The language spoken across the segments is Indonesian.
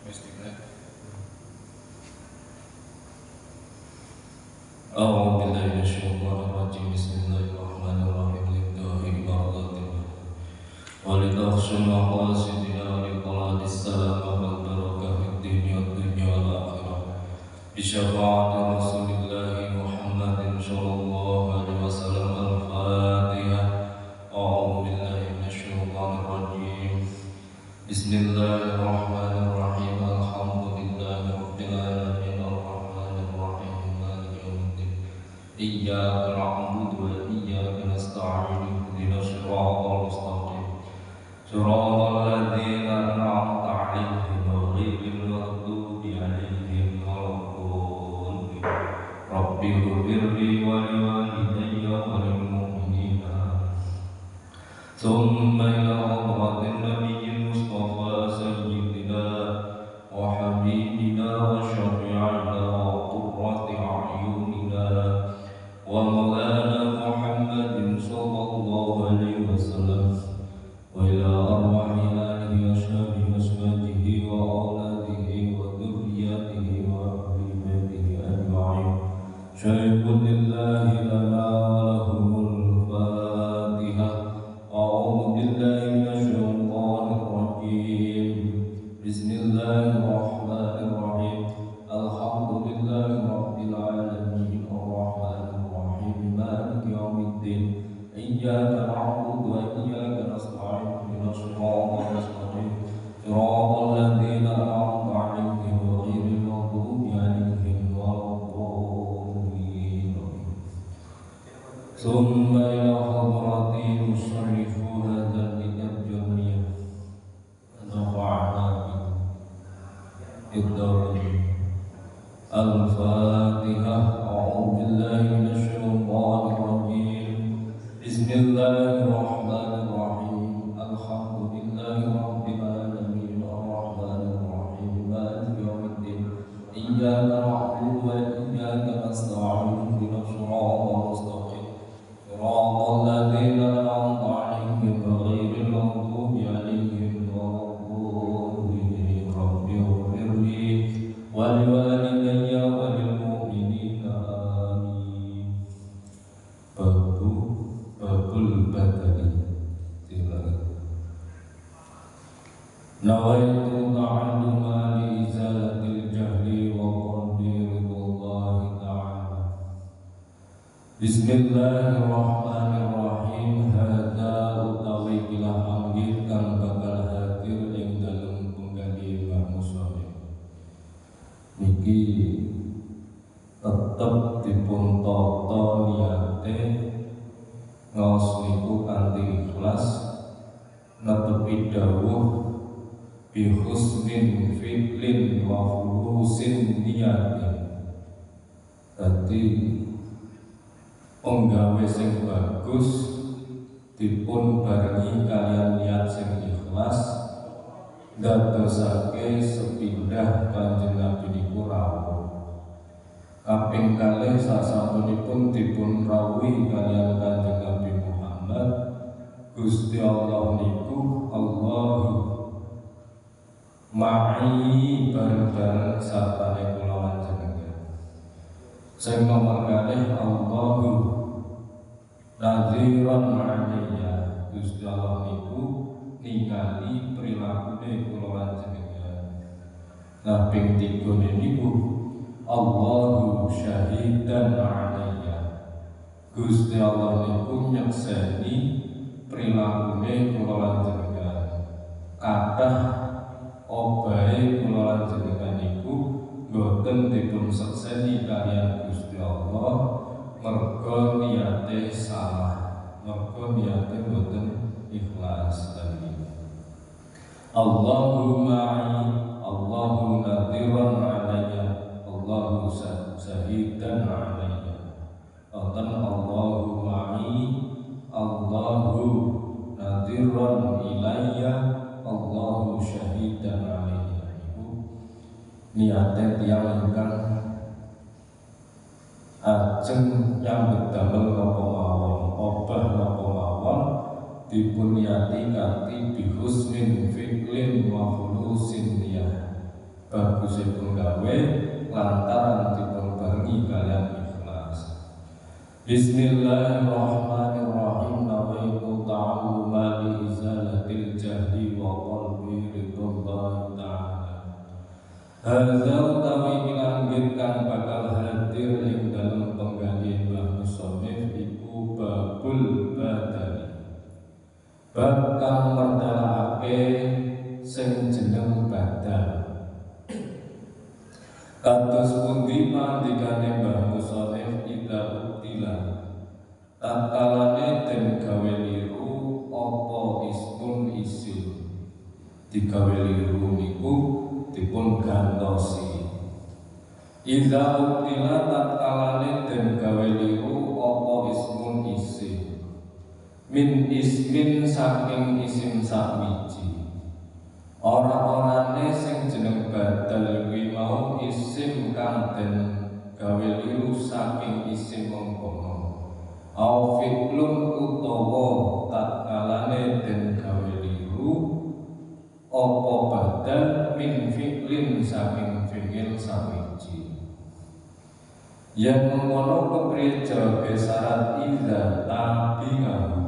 أعوذ بالله من الشيطان الرجيم بسم الله الرحمن الرحيم لله مرضاتنا ولتخشى مقاصدنا ولطلعة السلام والبركة في الدنيا والآخرة بشفاعة رسول الله محمد صلى الله عليه وسلم. الفاتحة. أعوذ بالله من الشيطان الرجيم بسم الله الرحمن الرحيم الحمد لله رب العالمين الرحمن الرحيم مالك يوم الدين إياك نعبد وإياك نستعين اهدنا الصراط المستقيم صراط الذين أنعمت عليهم غير المغضوب عليهم ولا الضالين. رب اغفر لي ولوالدي وللمؤمنين ثم إلى حضرة النبي المصطفى سيدنا وحبيبنا وشفيعنا وقرة أعيننا ومولانا محمد صلى الله عليه وسلم وإلى أرواح آله وأصحابه وأزواجه وأولاده وذريته وأهل بيته أجمعين. شيخ لله لنا ولهم الفاتحة. أعوذ بالله من الشيطان الرجيم بسم الله الرحمن الرحيم الحمد لله رب العالمين الرحمن الرحيم مالك يوم الدين إياك نعبد وإياك نستعين اهدنا الصراط المستقيم صراط الذين أنعمت عليهم غير المغضوب عليهم ولا الضالين. ثم إلى حضرة مصنف هذا الكتاب الجميع نفعنا بالدارين. الفاتحة. أعوذ بالله من الشيطان الرجيم بسم الله الرحمن الرحيم الحمد لله رب العالمين الرحمن الرحيم مالك يوم الدين إياك نعبد وإياك نستعين اهدنا الصراط المستقيم صراط الذين أنعمت عليهم غير المغضوب عليهم ولا الضالين. رب اغفر لي ولوالدي وللمؤمنين آمين. Babul badani tilawah. Nawaitu ta'alluma li izalatil jahli wa qadirillahi ta'ala. Bismillahirrahmanirrahim. Hadza utawi kilah anggih kang bakal hadir ing dalem penggali manusia niki tetep dipun tata niate ngaos niku kanthi ikhlas netepi dawuh bi husnin fi'lin wa khulusin niyatin. Dadi penggawe sing bagus dipun barengi kalian niat sing ikhlas dadosake sepindah Kanjeng Nabi niku rawuh. Kaping kalih sasampunipun dipun rawuhi kalian Kanjeng Nabi Muhammad, Gusti Allah niku Allahu ma'i bareng-bareng sapane kula panjenengan. Sing nomor kalih Allahu nadhiran ma'aliya. Gusti Allah niku ningali prilakune kula panjenengan. Nah ping 3 niku Allahu syahidan alayya. Gusti Allah niku nyekseni prilakune kula panjenengan. Kathah obahe kula panjenengan niku boten dipun sekseni kalian Gusti Allah merga niate salah, merga niate boten ikhlas tadi. Allahu ma'i, Allahu nadhiran alayya, Allahu syahidan alayya. Wonten Allahu ma'i, Allahu nadhiran ilayya, Allahu syahidan alayya. Iku niate tiyang ingkang ajeng nyambut damel napa mawon, obah napa mawon dipun niati kanthi bihusnin fi'lin wa khulusin niyah. Bismillahirrahmanirrahim. Nawaitu ta'alluma li izalatil jahli wa qalbi ridwallahi ta'ala. Hadza utawi ilanggit kang bakal hadir ing dalem penggalian Mbah Musonif iku babul badali. Bab kang mertelake sing jeneng badal. Kados pundi mandikane Mbah Musonif ida tatkalane den gawe liru apa ismun isim. Digawe liru niku dipun gantosi. Idza ubtila tatkalane den gawe liru apa ismun isim. Min ismin saking isim sawiji. Ora-orane sing jeneng badal kuwi mau isim kang den gawe liru saking isim mengkono. Au fi'lun utawa tatkalane den gawe liru apa badal min fi'lin saking fi'il sawiji. Yen mengkono kepriye jawabe syarat idza tabi'ahu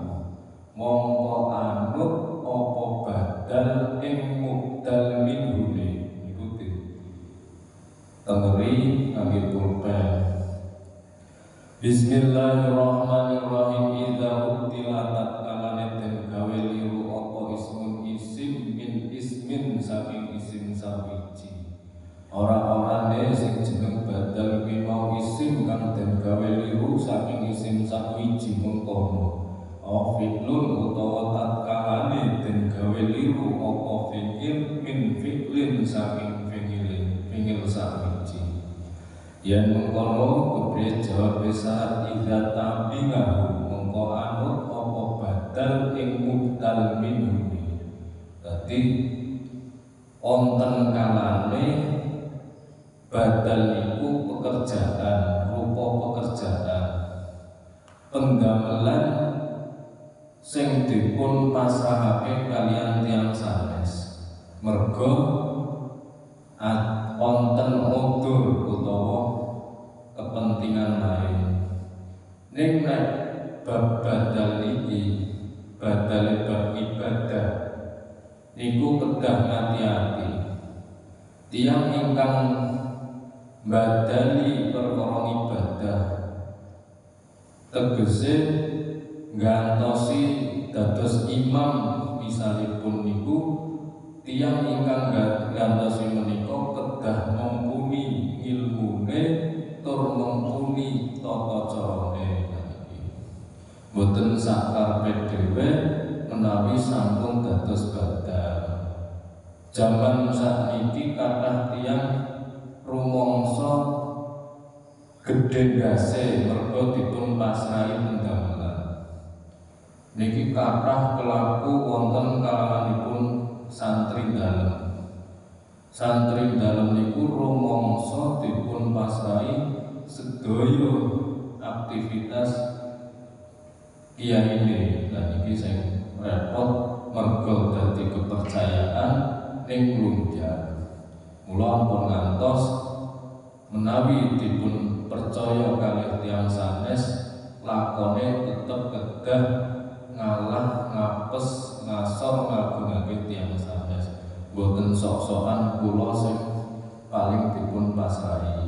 mongko anut apa badal ing mubdal minhune ikuti tengeri kangge pulpen. Bismillahirrahmanirrahim. Idza ubtila tatkalane den gawe liru apa ismun isim min ismin saking isim sawiji. Ora-orane sing jeneng badal kuwi mau isim kang den gawe liru saking isim sawiji mengkono. Fi'lun utawa tatkalane den gawe liru apa fi'il min fi'lin saking fi'il sawiji. Yen mengkono kepriye jawab syarat idza tabi'ahu mongko anut apa badal ing mubdal minhune. Dadi wonten kalane badal iku pekerjaan, rupa pekerjaan pendamelan sing dipun pasrahake kalian tiyang sanes. Merga wonten udur utawa kepentingan lain. Ning nek bab badal iki, badal bab ibadah niku kedah hati-hati. Tiyang ingkang badali perkara ibadah tegese ngantosi dados imam misalipun niku tiyang ingkang gantosi menika kedah mumpuni ilmune tur mumpuni tata carane. Mboten sakarepe dhewe menawi sampun dados badal. Jaman sakniki kathah tiyang rumangsa gedhe gase merga dipun pasrahi pendamelan. Niki kathah kelaku wonten kalanganipun santri dalem. Santri dalem niku rumangsa dipun pasrahi sedaya aktivitas kiyaine. Lan iki sing repot merga dadi kepercayaan ning lunjak. Mula ampun ngantos menawi dipun percaya kalih tiyang sanes lakone tetep kedah ngalah ngapes ngasor ngagungake tiyang sanes. Boten sok-sokan kula sing paling dipun pasrahi.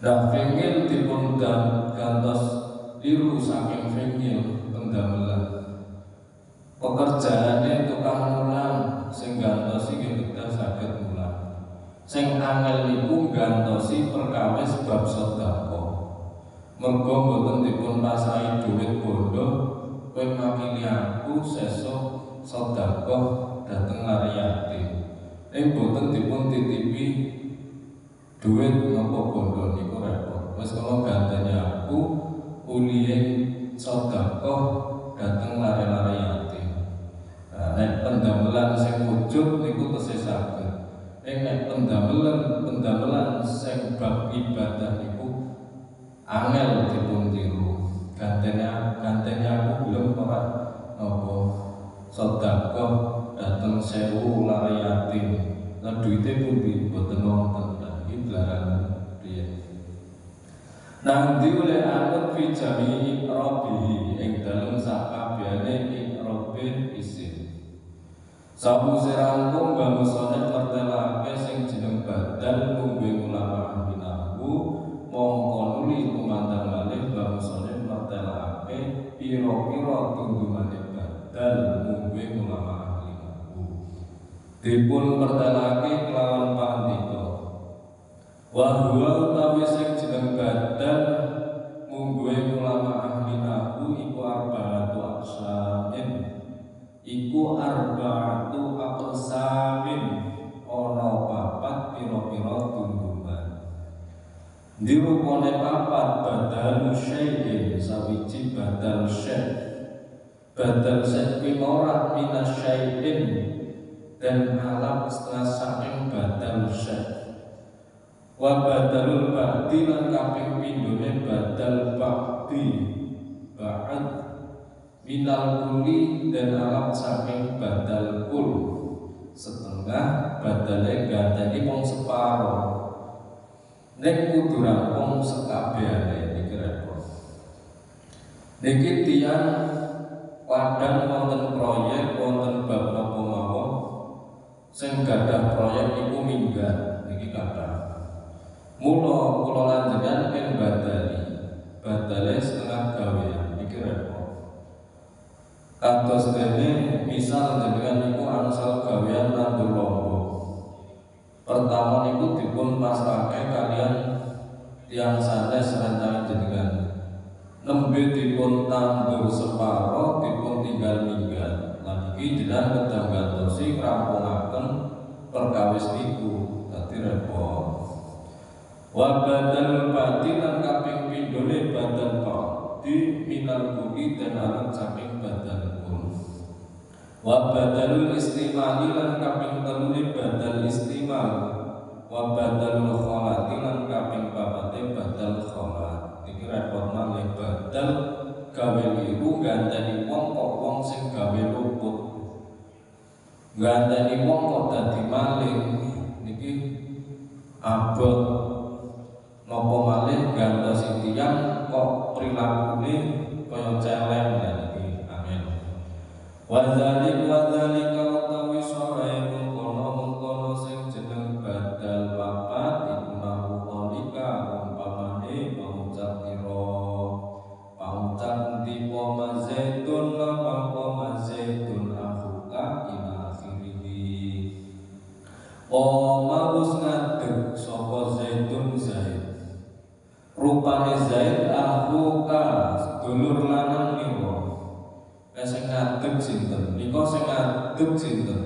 Nah, fi'il dipun gantos liru saking fi'il pendamelan. Pekerjaane tukang mulang sing gantosi kedah saged mulang. Sing angel niku gantosi perkawis bab sedekah. Mergo boten dipun pasrahi dhuwit bondo, kowe makili aku sesuk sedekah dateng lare yatim. Boten dipun titipi duit napa bondo niku repot. Wis kula ganteni aku ulihe sedekah dateng lare-lare yatim. Nah, nek pendamelan sing wujud niku tesih saged. Nek pendamelan sing bab ibadah niku angel dipun tiru. Ganteni aku belum ora napa sedekah dateng 1000 lare yatim. Lah duite pundi boten wonten. Iki belaran piye. Nang diule anut fi jami'i iqrabihi ing dalem sakabehane iqrabe isim. Sabu serangkung bangsane pertelake sing jeneng badal mungguhe ulama binahu mongko nuli kumandang malih bangsane pertelake pira-pira tundumane badal mungguhe ulama binahu. Dipun pertelake kelawan pandika. Wa huwa utawi sing jeneng badal mungguhe ulama ahli nahwu iku arba'atu aqsamin. Iku arba'atu aqsamin ana papat pira-pira tundhuman. Dirupane papat badal syai'in sawiji badal syai'. Badal syai' pinorak minas syai'in dan alam setengah saking badal syai'. Wa badalul ba'di lan kaping pindhone badal ba'di ba'd minal kuli dan alam saking badal kul setengah badale ganteni wong separo nek kudu rampung sekabehane niki repot. Niki tiyang kadang wonten proyek wonten bab napa mawon sing gadah proyek iku minggat niki kathah. Mula kula lanjengan ing badale setengah gawean iki repot. Kados dene misal jenengan niku angsal gawean nandur lombok. Pertama niku dipun pasrahke kalian tiyang sanes rencana jenengan. Nembe dipun tandur separo dipun tinggal minggat. Lan iki jenengan kedang gantosi ngrampungaken perkawis niku dadi repot. Wa badal ba'di lan kaping pindhone badal ba'di minal kuli dan alat saking badal kul. Wa badalul istimali lan kaping telune badal istimal. Wa badalul kholati lan kaping papate badal kholat. Iki repot malih badal gawe liru ganteni wong kok wong sing gawe luput. Ganteni wong kok dadi maling niki abot. Napa malih gantosi tiyang kok prilakune kaya celeng niki angel. Wa dzalika utawi sore mengkono sing jeneng badal papat iku nahu qalika umpamane paucap ira paucap dipo mazaitun apa mazaitun akhuka ila akhirih. O maus ngadeg sapa zaitun zaid rupane Zaid akhuka sedulur lanang nira. Sing ngadeg sinten? Nika sing ngadeg sinten?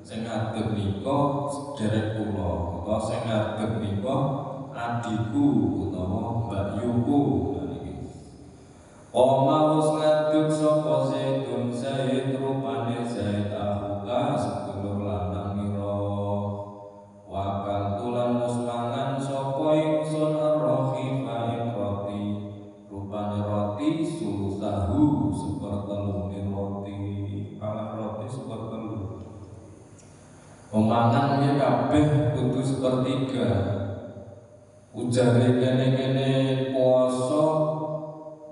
Sing ngadeg nika sedherek kula. Nika sing ngadeg nika adikku utawa mbakyuku niki. Oma wis ngadeg sapa Zaidun Zaid rupane Zaid akhuka sedulur lanang nira. Wa kantulan musmangan sapa ingsun roti sulusahu sepertelune roti palang roti sepertelu pemangannya kabeh kudu sepertiga ujare kene-kene poso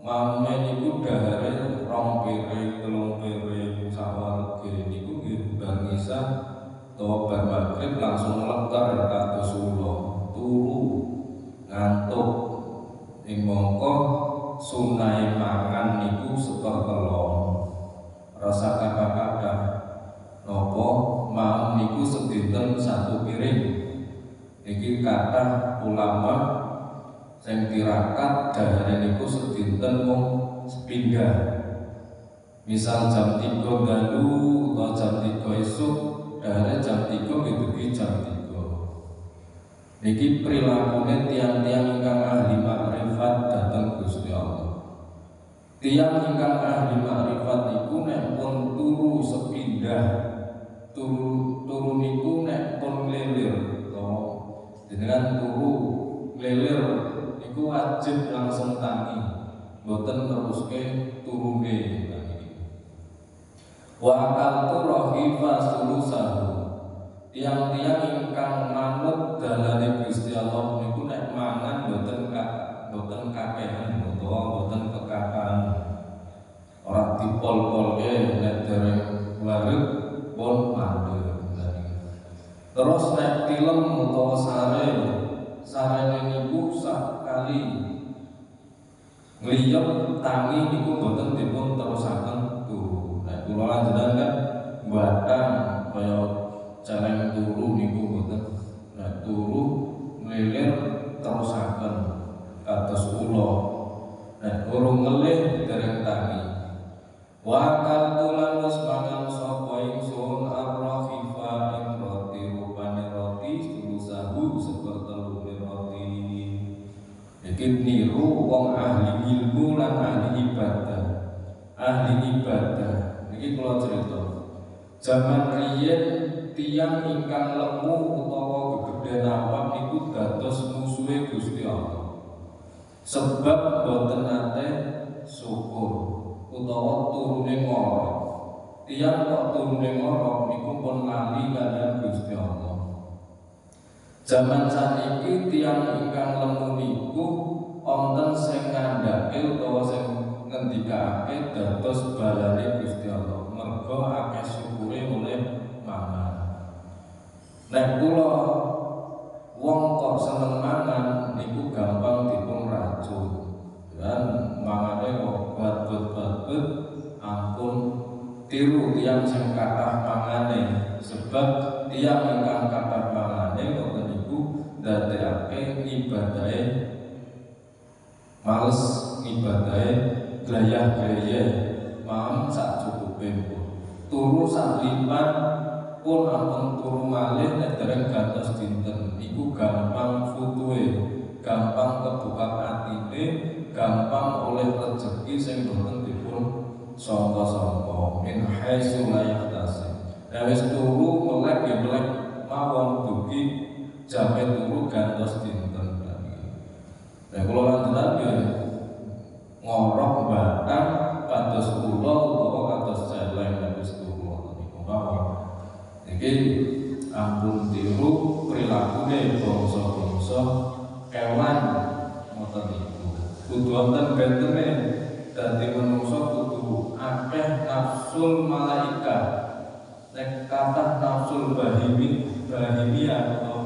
mamen iku dahare 2 piring 3 piring sawarga niku nggih bar ngisah utawa bar magrib langsung lekar kados kula turu ngantuk ing mongko sunai mangan niku sepertelon rasa kakak-kakak nopo mau niku sedinten 1 piring. Iki kathah ulama sing tirakat dahare niku sedinten mung sepinggan. Misal jam 3 dalu atau jam 3 esuk dahare jam 3 ngedugi jam 3. Niki prilakune tiang-tiang ingkang ahli makrifat dhateng Gusti Allah. Tiang ingkang ahli makrifat niku nek pun turu sepindah, turu niku nek pun nglelir, jenengan turu nglelir niku wajib langsung tangi, mboten teruske turune niki. Wa akaltu rahifa sulusahu. Tiang-tiang ingkang manut dalane Gusti Allah niku nek mangan mboten Terus nek tilem utawa sarene niku sakali ngliyep tangi niku boten dipun terusaken turu. Nek kula lanjutan kan batang kaya celeng turu niku boten. Nek turu nglilir terusaken kados ula. Nek urung ngelih dereng tangi. Wa kaltulan wis mangan sapa ingsun ar-rafifa ing roti rupane roti sulusahu sepertelu roti. Iki niru wong ahli ilmu lan ahli ibadah. Ahli ibadah niki kula cerita. Zaman riyen tiyang ingkang lemu utawa gegeden awak niku dados musuhe Gusti Allah. Sebab boten nate syukur utawa turune ngorok. Tiyang kok turune ngorok niku pun lali kaliyan Gusti Allah. Zaman saniki tiyang ingkang lemu niku wonten sing ngandhake utawa sing ngendikake dados balane Gusti Allah. Mergo akeh syukure oleh mangan. Nek kula wong kok seneng mangan niku gampang dipun racun. Dan mangane kok bat-bat ampun tiru tiyang sing kathah mangane, sebab tiyang ingkang kathah mangane kok niku ndadekake ibadahe males, ibadahe glayah-glayah, mangan sak cukupe pun. Turu sak lipat pun ampun turu malih nek dereng gantos dinten iku gampang futuhe, gampang kebuka atine, gampang oleh rezeki sing boten dipun sangka-sangka min haitsu la yahtasib. Wis turu melek ya melek mawon dugi jame turu gantos dinten. Nek kula lanjutan ya ngorok batang kados kula utawa kados celeng nek wis turu niku mawon. Iki ampun tiru prilakune bangsa-bangsa kewan ngoten niku. Kudu wonten bentene dadi manungsa kudu akeh nafsul malaikat. Nek kathah nafsul bahimiyah atau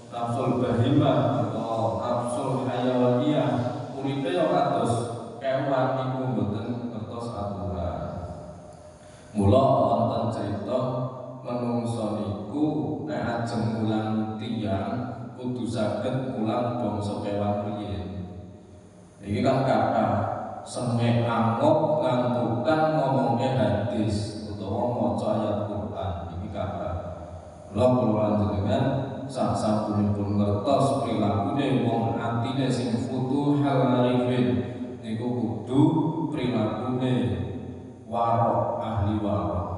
nafsul bahimah atau nafsul hayawaniyah uripe ya kados kewan niku mboten ngertos aturan. Mula wonten cerita manungsa niku nek ajeng mulang tiyang kudu saged mulang bangsa kewan riyin. Iki kan kata sengek angop ngantukan ngomongke hadis utawa maca ayat Quran. Iki kata kula panjenengan sasampunipun ngertos prilakune wong atine sing futuhal arifin niku kudu prilakune warok, ahli warok.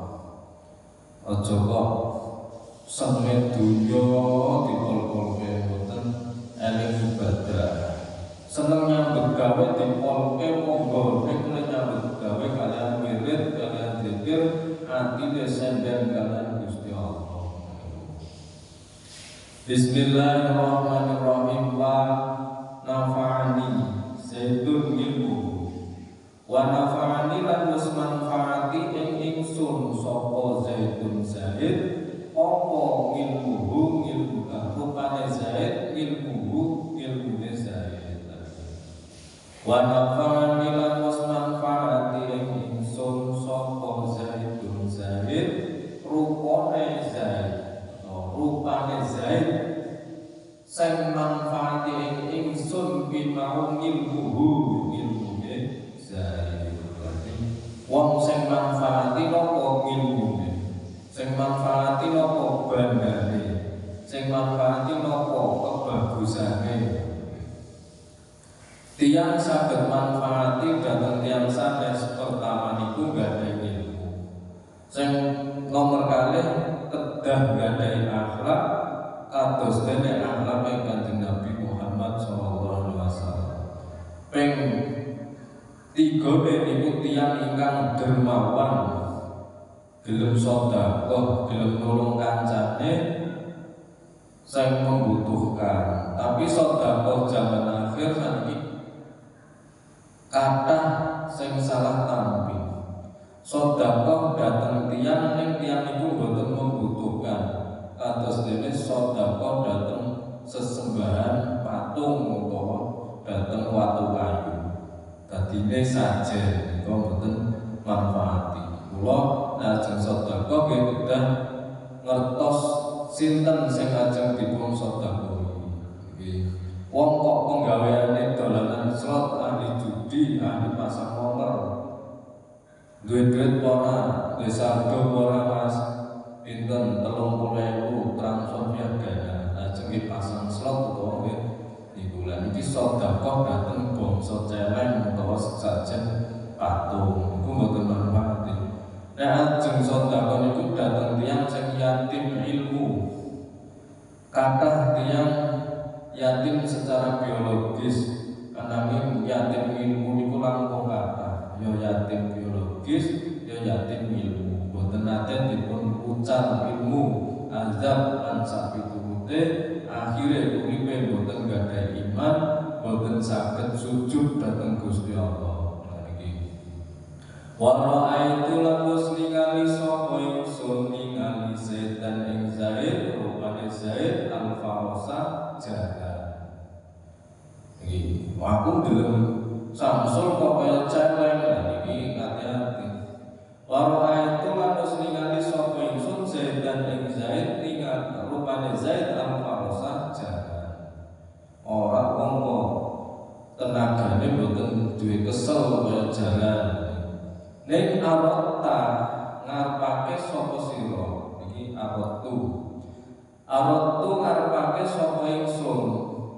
Aja kok sengit dunya dipol-polke mboten eling ibadah. Seneng nyambut gawe dipolke monggo nek nyambut gawe kalian wirid, kalian zikir, atine senden kalian Gusti Allah. Bismillahirrahmanirrahim. Wa nafa'ani zaitun ilmu wa nafa'ani lan wis manfaati ing ingsun sapa zaitun zaid apa ilmuhu ilmu rupane zaid ilmuhu ilmune zaid. Wa nafa'ani lan wis manfaati ing ingsun sapa zaitun zaid rupane zaid rupane zaid sing manfaati ing ingsun bimau ilmuhu ilmune zaid. Wong sing manfaati napa ilmune, sing manfaati napa bandane, sing manfaati napa kebagusane. Tiyang saged manfaati dhateng tiyang sanes pertama niku gadhahi ilmu. Sing nomor kalih kedah gadhahi akhlak kados dene akhlak Kanjeng Nabi Muhammad sallallahu alaihi wasallam. Ping 3 niku tiyang ingkang dermawan, gelem sedekah, gelem nulung kancane sing membutuhkan. Tapi sedekah zaman akhir saniki kathah sing salah tampi. Sedekah dhateng tiyang ning tiyang niku boten membutuhkan. Kados dene dadine sajen kok mboten manfaati. Kula lajeng sedekah nggih kedah ngertos sinten sing ajeng dipun sedekahi. Nggih. Wong kok penggaweane dolanan slot, ahli judi, ahli pasang nomor. Duit ora, duwe saldo ora Mas. Pinten 30.000 transfer via Dana. Lajeng pasang slot utawa nggih niku lan iki sedekah dhateng bangsa celeng utawa sesajen patung. Iku mboten manfaati. Nek ajeng sedekah niku dhateng tiyang sing yatim ilmu. Kathah tiyang yatim secara biologis, ananging yatim ilmu niku langkung kathah. Ya yatim biologis, ya yatim ilmu. Boten nate dipun ucal ilmu, azab lan sapiturute, akhire uripe boten gadhahi iman, boten saged sujud dhateng Gusti Allah. Niki. Wa ra'aitu lamus ningali sapa ingsun ningali setan ing Zaid, rupane Zaid al-Farasa jalan. Iki, aku deleng Samsul kok kaya celeng iki hati-hati. Wa ra'aitu lamus ningali sapa ingsun setan ing Zaid ningali rupane Zaid al-Farasa jalan. Ora wong kok tenagane mboten duwe kesel kaya jalan. Ning arata ngarepake sapa sira iki aratu ngarepake sapa ingsun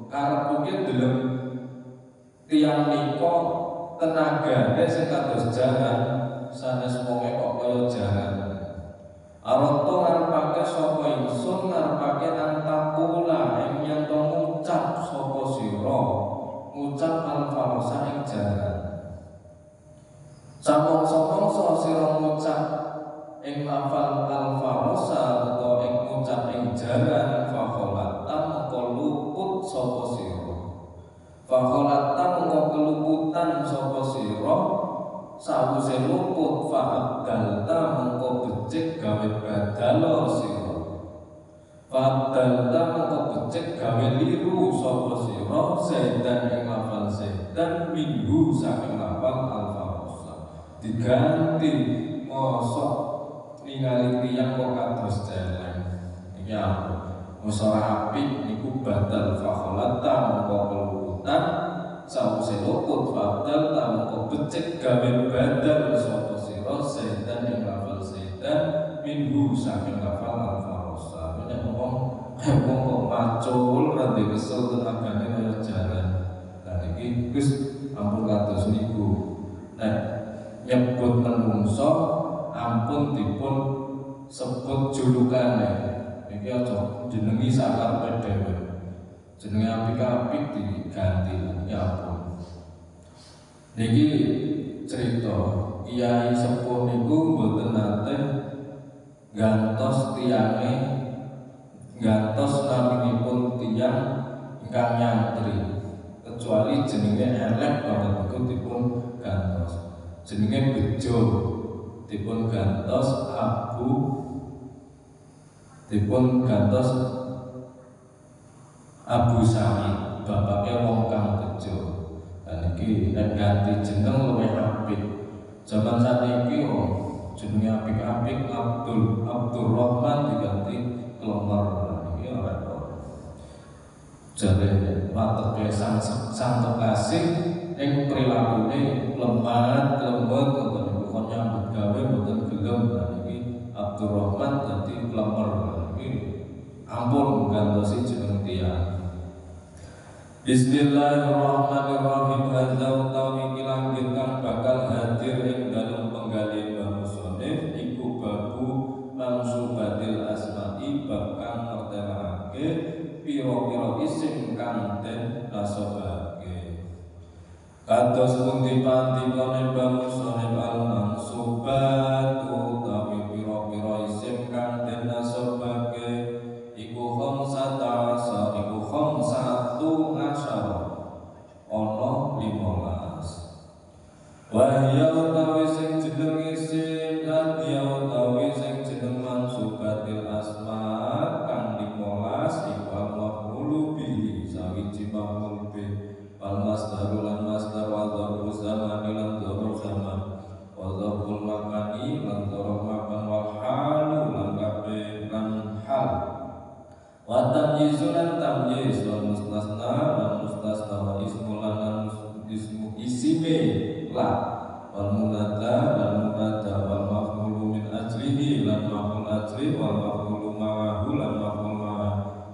karepku ki deleng tiyang nika tenagane sing kados jaran sanes wonge kok kaya jaran. Arata ngarepake sapa ingsun ngarepake antakula ing yen to ngucap sapa sira ngucap al-farasa ing jaran. Samong-samong sira ngucap ing lafal al-farasa utawa ing ngucap ing jaran fakholatan mengko luput sapa sira. Fakholatan mengko keluputan sapa sira sawise luput fa'adalta mengko becik gawe badalo sira. Fa'adalta mengko becik gawe liru sapa sira sedan ing lafal sedan minggu saking lafal al-farasa. Diganti mosok ningali tiyang kok kados celeng. Iki apa? Mosok apik niku badal fakholata mongko keluputan sawise luput badal mongko becik gawe badal sapa sira sedan ing lafal sedan minggu saking lafal al-farasa. Nek ngomong kok macul ra kesel tenagane kaya jalan. Lah iki Gus ampun kados niku. Nek nyebut menungso ampun dipun sebut julukane. Iki aja jenengi sakarepe dhewe. Jenenge apik-apik diganti ya ampun. Niki cerita Kyai Sepuh niku mboten nate gantos tiyange gantos naminipun tiyang ingkang nyantri kecuali jenenge elek banget niku dipun gantos. Jenenge bejo dipun gantos Abu Sa'id bapake wong kang bejo. Lan iki nek ganti jeneng luwih apik. Zaman saniki jenenge apik-apik Abdurrahman diganti Klemer. Iki ora jare wateke sang kasih ing prilakune lemah lembut utawa kok nyambut gawe mboten gelem. Iki Abdurrahman dadi Klemer. Iki ampun gantosi jeneng tiyang. Bismillahirrahmanirrahim. Hadza utawi langit kang bakal hadir ing dalem penggali musonif iku babu mansubatil asma'i bab kang ngertelake pira-pira isim kang den nasabake. Kados pundi pantikane musonif al-mansubat utawi pira-pira isim kang den nasabake iku khamsata asar iku khamsatu asar ono 15. Wahya utawi sing jeneng isim adya utawi sing jeneng mansubatil asma kang 15 iku al-maf'ulu bihi sawiji maf'ul bih wal masdaru lan masdar wa dzarfu zamani lan Wa tamyizulan tamyiz wal mustasna lan mustasna wa ismulan lan ismu isime la wal munada lan munada wal maf'ulu min ajlihi lan maf'ul ajli wal maf'ulu ma'ahu lan maf'ul ma'a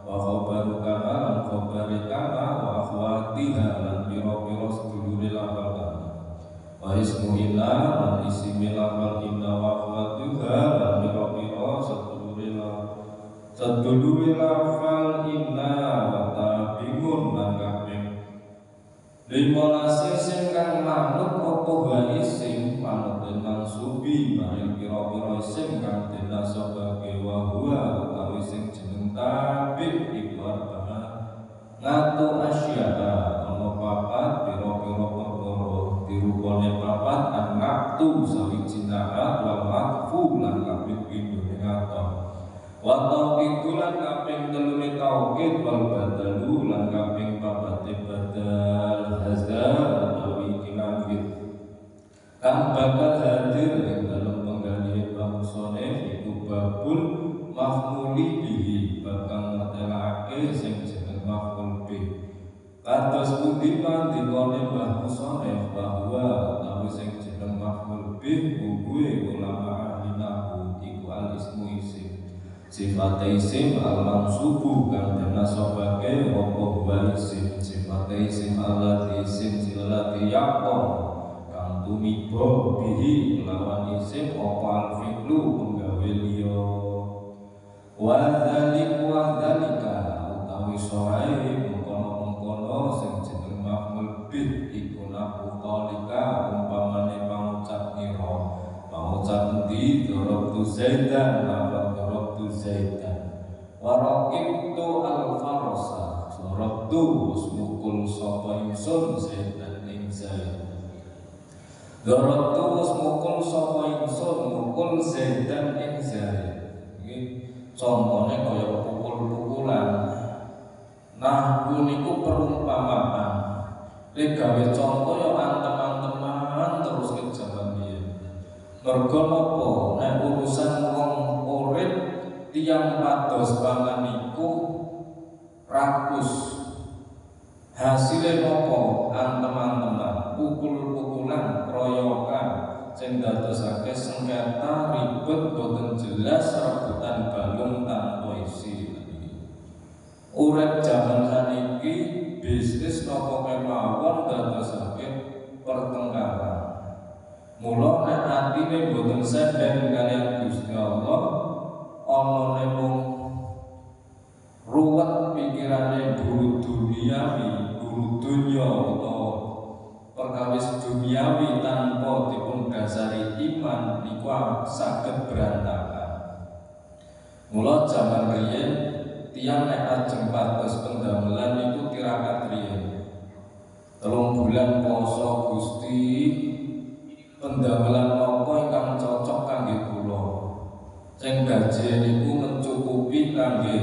wa khabaru kama lan khabari kama wa akhwatiha lan biro-biro sedulure lafal kama wa ismu inna lan isime lafal inna wa akhwatuha lan biro-biro sedulure lafal inna wa tabimun lan kabeh 15 sing kang manut apa wae sing manut den mansubi maring pira-pira sing kang den nasabake wa huwa utawi sing jeneng tabi iku arba'a ngatu asya'a ana papat pira-pira perkara dirupane papat anaktu sawijinaat wal matfu lan kabeh pindhone ngaton wa tauqidulan kaping 3 tauqid wal badalu lan kaping 4 badal hazar utawi kinangit kang bakal hadir ing dalem penggalian bangsa iku babul maf'uli bihi bakal ngetelake sing jeneng maf'ul bih kados pundi pandikane Mbah Musonef bahwa utawi sing jeneng maf'ul bih kuwe ulama ahli iku al ismu isim sifat isim al-mansubu kang dinasabake apa wa isim sifat isim allati isim silati yaqom kang tumiba bihi lawan isim apa al-fi'lu penggawe liya wa dzalika utawi soae mengkono-mengkono sing jeneng maf'ul bih iku nahu qalika umpamane pangucap ira pangucap di darabtu zaidan lafal darabtu zaidan wa raqibtu al-farasa darabtu mukul sapa ingsun zaidan ing zaid darabtu mukul sapa ingsun mukul zaidan ing zaid iki contone kaya pukul-pukulan nah niku perumpamaan lek gawe contoh ya antem-anteman terus ke jaman biyen mergo napa nek urusan wong urip tiyang pados pangan iku rakus hasilnya napa antem-anteman pukul-pukulan kroyokan sing dadosake sengketa ribet boten jelas rebutan balung tanpa isi urip jaman saniki bisnis napa kemawon dadosake pertengkaran mula nek atine boten seden kaliyan Gusti Allah ana mung ruwet pikirane buru duniawi buru dunya utawa perkawis duniawi tanpa dipun dasari iman niku saged berantakan mula jaman riyen tiyang nek ajeng pados pendamelan niku tirakat riyen 3 bulan poso Gusti pendamelan napa ingkang cocok kangge kula sing gaji niku mencukupi kangge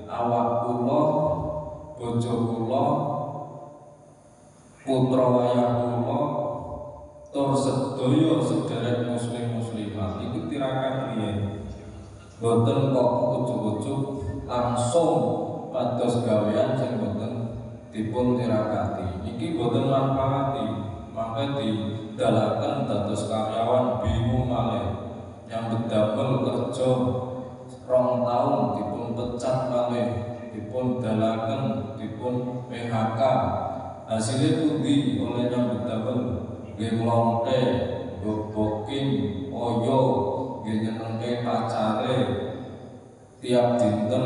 awak kula bojo kula putra wayah kula tur sedaya sedherek muslim muslimat iki tirakat riyen boten kok ujug-ujug langsung pados gawean sing boten dipun tirakati iki boten manfaati maka didalaken dados karyawan bingung malih yang bedamel kerja 2 tahun dipun pecat malih dipun dalaken dipun PHK hasilnya pundi oleh yang bedamel nggih lonte bobokin oyo nggih nyenengke pacare tiap dinten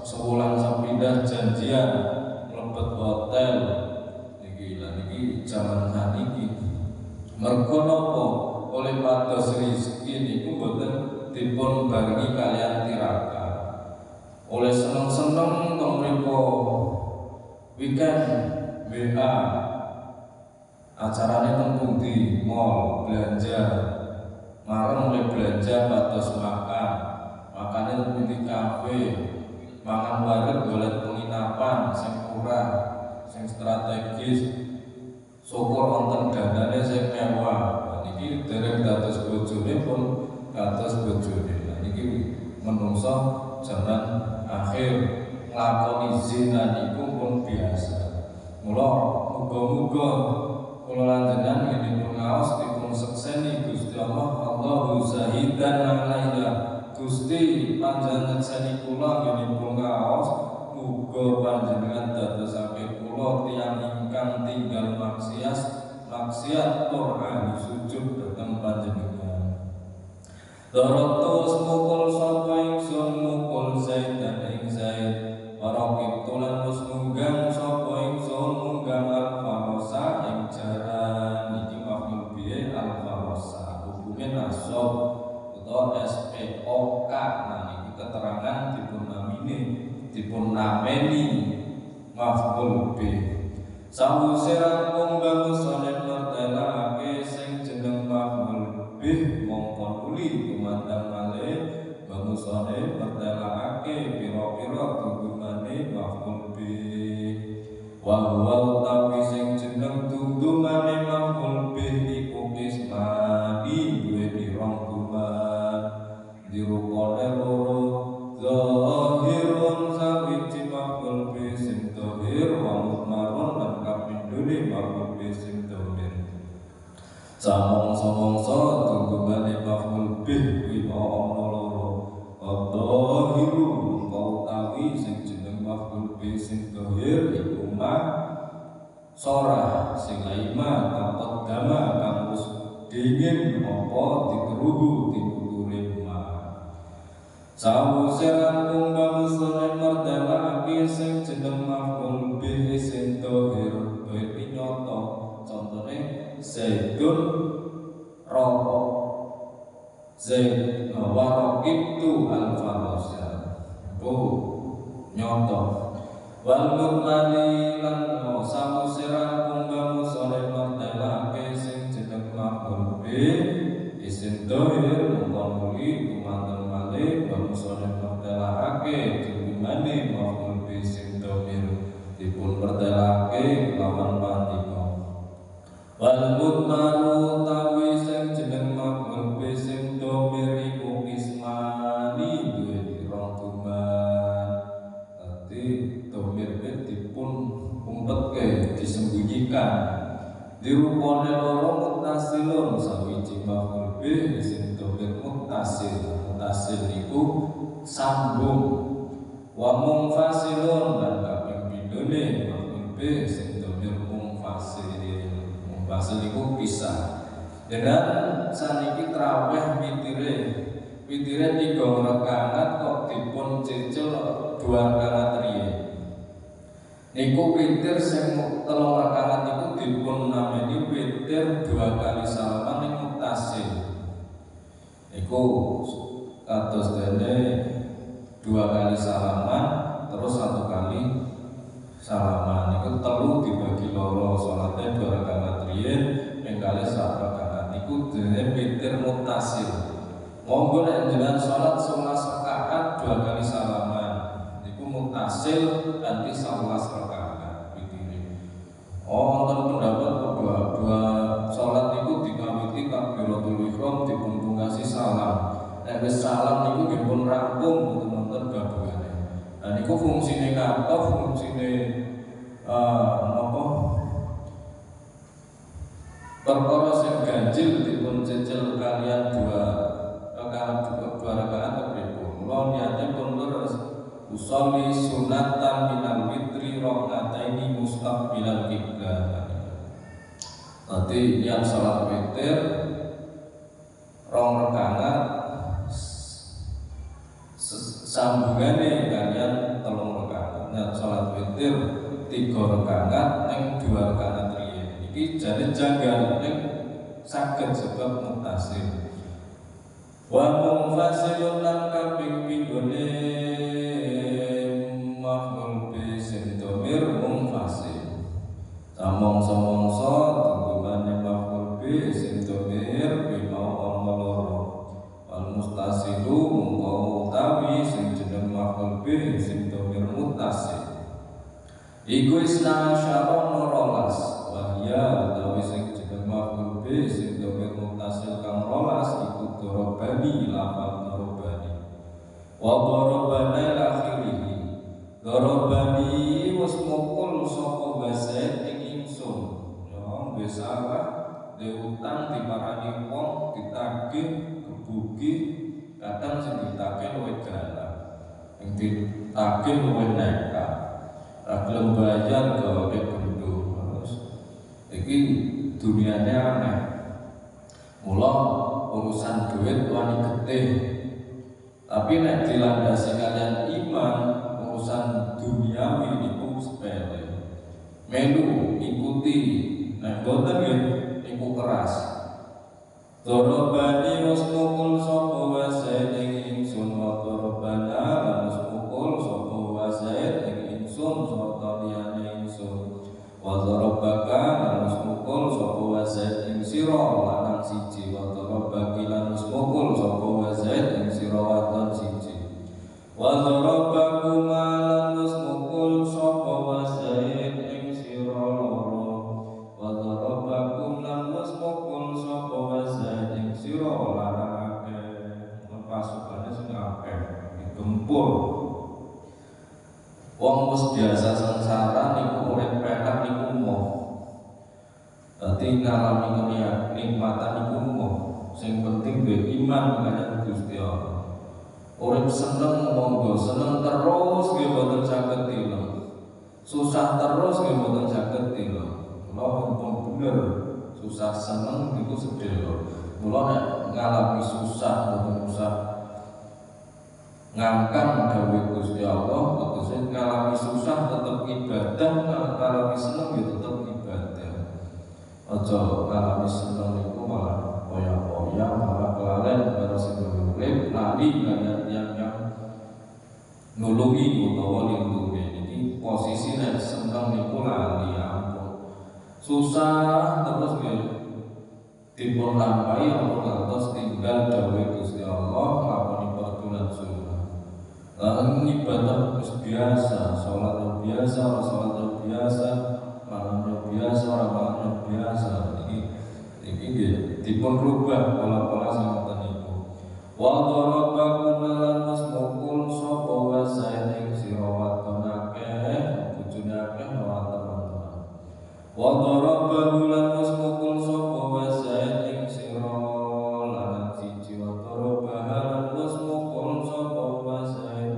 sebulan sepindah janjian mlebet hotel niki zaman saniki mergo napa oleh pados rezeki niku boten dipun barengi kalian tirakat oleh seneng-seneng teng mriku weekend WA acarane teng pundi mall belanja mareng oleh belanja pados makan makane teng pundi kafe mangan wareg golek penginapan sing murah sing strategis syukur wonten danane sing mewah niki dereng dados bojone pun dados bojone niki menungso zaman akhir lakoni zina niku pun biasa. Mula muga-muga kula lanjenengan ngene pun ngaos dipun sekseni Gusti Allah, Allahu zahidan alaiya. Gusti panjenengan sekseni kula ngene pun ngaos, muga panjenengan dadosake kula tiyang ingkang tinggal maksiat Quran sujud dhateng panjenengan. Dorotos mukul sapa ingsun mukul Zaid dan ing Zaid, waraqib tulan wis munggang sapa ingsun munggang al-farosa ing jaran. Iki maf'ul bihi al-farosa hukume nasab utawa SPOK. Nah iki keterangan dipun nameni maf'ul bihi. Sawise rampung bangusane mertelake sing jeneng maf'ul bihi mongko nuli kumandang malih bangusane mertelake pira-pira tungdungane maf'ul bihi. Wa huwa utawi sing jeneng tungdungane maf'ul bihi iku ismani duweni rong tunggal dirupane loro. Zahirun sawiji maf'ul bihi sing zahir wa mudmarun lan kapindhone maf'ul bihi sing dhamir. Samongso-mongso tungdungane maf'ul bihi kuwi ana loro. Adzahiru kau tawi sing jeneng maf'ul bihi sing zahir iku ma sorah sing aima kapot dama kang wis dingin apa dikeruhu dituture ma. Sawise rampung bangusane mertelake sing jeneng maf'ul bihi sing zahir iki nyata. Contone Zaidun rokok Zaid waraqib tu al-farasya bu nyata. Wal mutmani lan sawise rampung bangusane mertelake sing jeneng maf'ul bihi isim zahir mongko nuli tumanten malih bangusane mertelake dipundhane maf'ul bihi sing dhamir dipun mertelake lawan pandika. Wal mutmanu tawi sing jeneng maf'ul bihi sing dhamir iku ismani duweni rong tunggal. Dadi dhamir dipun umpetke disembunyikan dirupane loro muttasilun sawiji maf'ul bihi sing dhamir muttasil iku sambung. Wa munfasilun lan kaping pindhone maf'ul bihi sing dhamir munfasil iku pisah. Dan saniki traweh witire 3 rakaat kok dipun cicil 2 rakaat riye. Niku witir sing 3 rakaat niku dipun nameni witir 2 kali salaman ing muttasil. Niku kados dene 2 kali salaman terus 1 kali salaman. Niku 3 dibagi loro, salate 2 rakaat riye ping kalih 1 rakaat. Niku dene witir muttasil. Monggo nek jenengan salat 11 rakaat 2 kali salaman niku muttasil kanthi 11 rakaat witire. Wonten pendapat dua salat niku dikawiti takbiratul ihram dipun pungkasi salam. Nek wis salam niku nggih pun rampung wonten gabungane. Nah niku fungsine ngatof, fungsine perkara sing ganjil dipun cecil kalian 2 rakaat kepripun. Mula niatipun terus usolli sunatan minal witri rakaataini mustaqbilal qiblah. Nanti niat salat witir 2 rakaat sambungane kalian 3 rakaat. Niat salat witir 3 rakaat ning 2 rakaat riye. Iki jane janggal ning saged sebab muttasil. Wa munfasilun lan kaping pindhone maf'ul bihi sing dhamir munfasil. Samongso-mongso tunggungan maf'ul bihi sing dhamir bimau ana loro. Wal mustasilu mungko utawi sing jeneng maf'ul bihi sing dhamir muttasil iku isna syara 12. Wahya utawi sing jeneng maf'ul bihi sing dhamir muttasil kang 12 iku dorobani lafal dorobani wa dorobana akhirih. Dorobani wis mukul sapa waset ing ingsun. Ya wis salah, utang diparani wong ditagih kebuki, kadang sing ditagih luwih galak. Sing ditagih luwih nekat. Ra gelem bayar gawe bendho. Terus iki duniane aneh. Mula urusan duit wani getih. Tapi nek dilandasi kalian iman, urusan duniawi niku sepele. Melu ikuti, nek boten nggih niku keras. Dorobani was mukul sapa wae ing ingsun wa dorobana lan was mukul sapa wae ing ingsun sarta liyane ingsun. Wa dorobaka lan was mukul sapa wae ing sira lanang siji wa dorobaki lan was mukul sapa wae ing sira wadon siji. Wa dorobakum lan was mukul sapa wae ing sira loro. Wa dorobakum lan was mukul sapa wae ing sira lanang akeh. Pasukane sing akeh digempur. Wong wis biasa sengsara niku urip penak niku moh. Dadi ngalami nikmatan niku moh. Sing penting duwe iman kaliyan Gusti Allah. Urip seneng monggo, seneng terus nggih boten saged tilem. Susah terus nggih boten saged tilem. Mula pun bener susah seneng niku sedaya. Mula nek ngalami susah boten usah ngangkang dawuh Gusti Allah, tegese ngalami susah tetep ibadah, ngalami seneng ya tetep ibadah. Aja ngalami seneng niku malah poya-poya, malah kelalen karo sing urip lali kaliyan yang nulungi utawa lindungi. Iki posisi nek seneng niku lali ampun. Susah terus nggih dipun lampahi ampun ngantos tinggal dawuh Gusti Allah nglakoni perdulan sunnah. Ini ibadah biasa, sholat biasa, sholat biasa, malam biasa, malam biasa. Ini dipun rubah pola-pola sangat niku. Wa darabakum lan masmukul sapa wae ing sira wadon akeh, bojone akeh ora teman-teman. Wa darabahu lan masmukul sapa wae ing sira lan siji wa darabaha lan masmukul sapa wae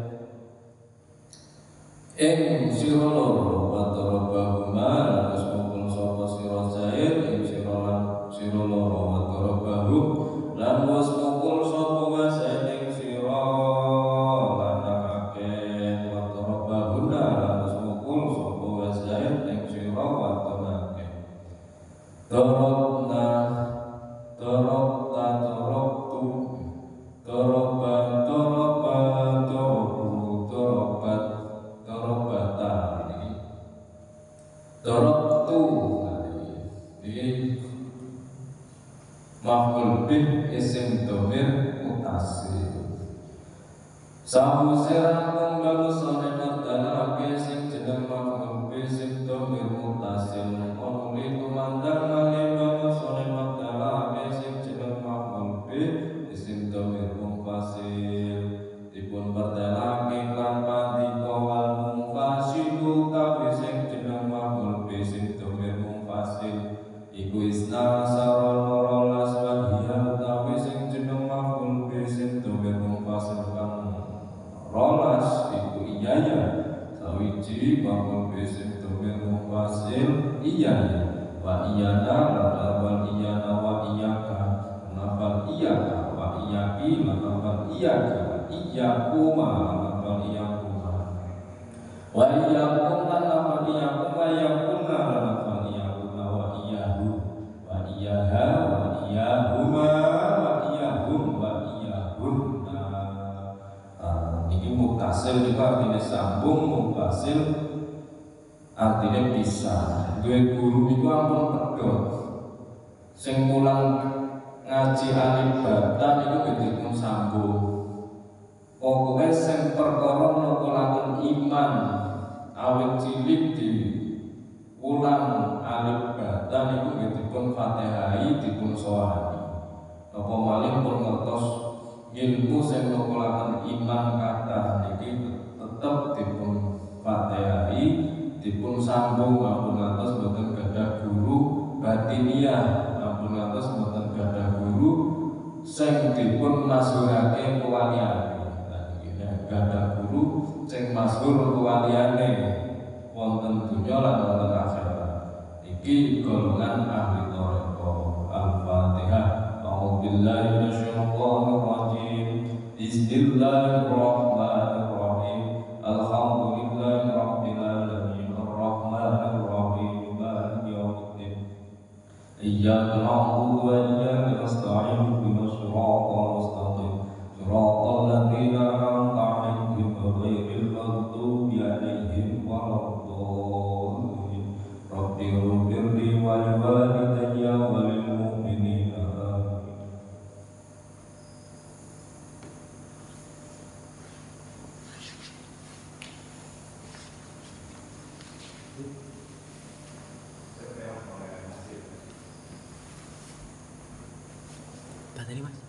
ing sira loro wa darabahuma lan mukul sapa sira zaid ing sira lan sira loro wa darabahu lan mukul sapa wae ing sira lan akeh wa darabahuna lan mukul sapa wae ing sira wa akeh. Darabna darabta darabtu daraba daraba darabu darabat darabata ini darabtu ini maf'ul bih isim dhamir mutasil. Sabu serang bangsa nek dalake sing jeneng maf'ul bih isim dhamir mutasil ono li tumandang male bangsa nek dalake sing jeneng maf'ul bih isim dhamir mutasil dipun pertelake lan pandika wal mufasilu tapi sing jeneng maf'ul bih isim dhamir mutasil iku isna sarana rolas wa hiya tapi sing jeneng maf'ul bih isim dhamir mutasil kan rolas iku iyaya sawiji maf'ul bih isim dhamir mutasil iyaya wa iyana lan iyana wa iyaka nafal iyaka wa iyaki lan nafal iyaka iyakuma lan nafal iyakuma wa iyakum lan nafal iyakuma yakuna lan nafal iyakuna wa iyahu wa iyaha wa iyahuma wa iyahum wa iyahunna. Ini mutasil niku artinya sambung, mutasil artinya pisah. Duwe guru niku ampun pedhot. Sing mulang ngaji alif bata niku dipun sambung. Pokoke sing perkara nukulaken iman awit cilik di ulang alif bata niku dipun Fatihai dipun sowani. Apa malih pun ngertos ilmu sing nukulaken iman kathah niki tetep dipun sambung ampun ngantos boten gadah guru batiniah, ampun ngantos boten gadah guru sing dipun masyhurake kewaliane. Lah iki gadah guru sing masyhur kewaliane wonten dunya lan wonten akhirat. Iki golongan ahli thariqah. Al-Fatihah. A'udzubillahi minasyaitonir rajim. Bismillahirrahmanirrahim. Alhamdulillahi rabbil alamin. Arrahmanir rahim. Maliki yaumiddin. Iyyaka na'budu wa iyyaka nasta'in. Ihdinas siratal mustaqim. Siratal ladzina an'amta 'alaihim ghairil maghdubi 'alaihim waladdallin. Rabbi ighfirli wa liwalidayya wa lil mu'minina. Tadi Mas.